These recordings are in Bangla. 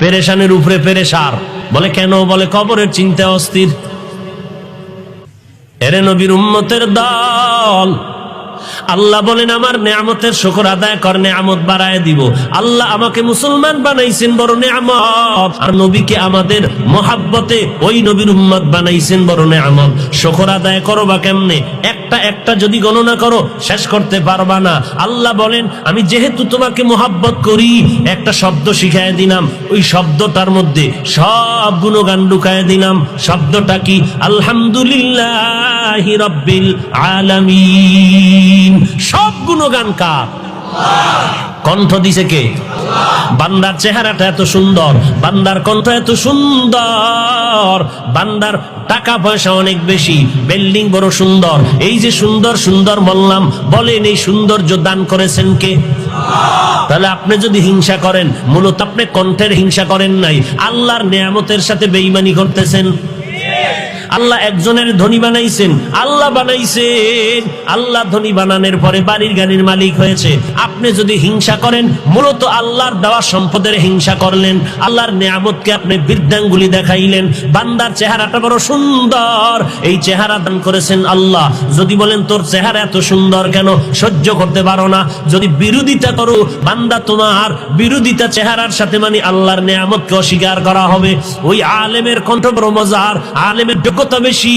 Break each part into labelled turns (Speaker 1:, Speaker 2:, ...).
Speaker 1: পেরেশানের উপরে পেরেশার। বলে কেন? বলে কবরের চিন্তা অস্থির। এরে নবীর উম্মতের দল, আল্লাহ বলেন আমার নেয়ামতের শুকর আদায় কর, নেয়ামত বাড়ায় দিব। আল্লাহ আমাকে মুসলমান বানাইছেন, বড় নেয়ামত। আর নবীকে আমাদের মহাব্বতে ওই নবীর উম্মত বানাইছেন, বড় নেয়ামত। শুকর আদায় করো বা কেমনে? একটা একটা যদি গণনা করো শেষ করতে পারবা না। আল্লাহ বলেন আমি যেহেতু তোমাকে মহাব্বত করি, একটা শব্দ শিখায় দিলাম, ওই শব্দটার মধ্যে সব গুণগান ঢুকায় দিলাম। শব্দটা কি? আলহামদুলিল্লাহি রাব্বিল আলামিন। সব গুণগান কার? কণ্ঠ দিছে কে? বান্দার চেহারাটা এত সুন্দর, বান্দার কণ্ঠ এত সুন্দর, বান্দার টাকা পয়সা অনেক বেশি, বিল্ডিং বড় সুন্দর। এই যে সুন্দর সুন্দর বললাম, বলেন এই সৌন্দর্য দান করেছেন কে? তাহলে আপনি যদি হিংসা করেন, মূলত আপনি কণ্ঠের হিংসা করেন নাই, আল্লাহর নেয়ামতের সাথে বেঈমানি করতেছেন। আল্লাহ একজনের ধনী বানাইছেন, আল্লাহ বানাইছেন। আল্লাহ ধনী বানানোর পরে বাড়ির গাড়ির মালিক হয়েছে। আপনি যদি হিংসা করেন, মূলত আল্লাহর দেওয়া সম্পদের হিংসা করলেন। আল্লাহর নেয়ামতকে আপনি বৃদ্ধাঙ্গুলি দেখাইলেন। বান্দার চেহারাটা বড় সুন্দর, এই চেহারা দান করেছেন আল্লাহ। যদি বলেন তোর চেহারা এত সুন্দর কেন, সহ্য করতে পারো না, যদি বিরোধিতা করো, বান্দা তোমার বিরোধিতা চেহারার সাথে মানে আল্লাহর নেয়ামতকে অস্বীকার করা হবে। ওই আলেমের কণ্ঠ বড় মজার, আলেমের যোগ্যতা বেশি।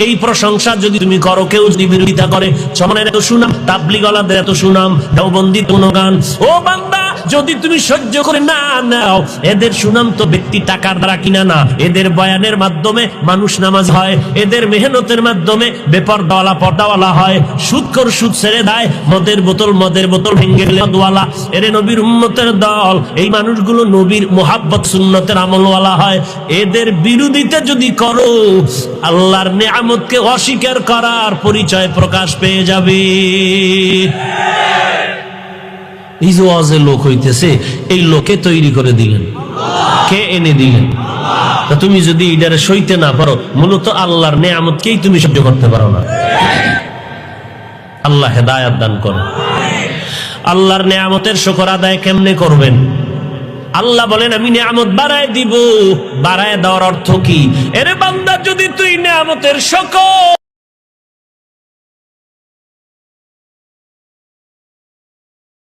Speaker 1: এই প্রশংসা যদি তুমি করো, কেউ যদি বিরোধিতা করে, চমনের এত সুনাম, তাবলীগওয়ালাদের এত সুনাম, দেওবন্দি গুণগান, ও বান্দা যদি তুমি সহ্য করে না নাও, এদের সুনাম তো ব্যক্তি টাকার দ্বারা কিনা না। এদের বয়ানের মাধ্যমে মানুষ নামাজ হয়, এদের মেহনতের মাধ্যমে বেপরদাওয়ালা পর্দাওয়ালা হয়, সুদখোর সুদ ছেড়ে দেয়, মদের বোতল ভেঙে মদওয়ালা। এরে নবীর উম্মতের দল, এই মানুষগুলো নবীর মুহাব্বত সুন্নতের আমলওয়ালা হয়। এদের বিরোধিতা যদি করো, আল্লাহর নেয়ামতকে অস্বীকার করার পরিচয় প্রকাশ পেয়ে যাবে। এই যে ওয়াজে লোক হইতেছে, এই লোকে তৈরি করে দিলেন কে? এনে দিলেন। তা তুমি যদি এটারে সইতে না পারো, মূলত আল্লাহর নেয়ামতকেই তুমি সহ্য করতে পারো না। আল্লাহ হেদায়াত দান করে। আল্লাহর নেয়ামতের শুকর আদায় কেমনে করবেন? আল্লাহ বলেন আমি নেয়ামত বাড়ায় দিব। বাড়ায় দেওয়ার অর্থ কি? এরে বান্দা, যদি তুই নেয়ামতের শুকর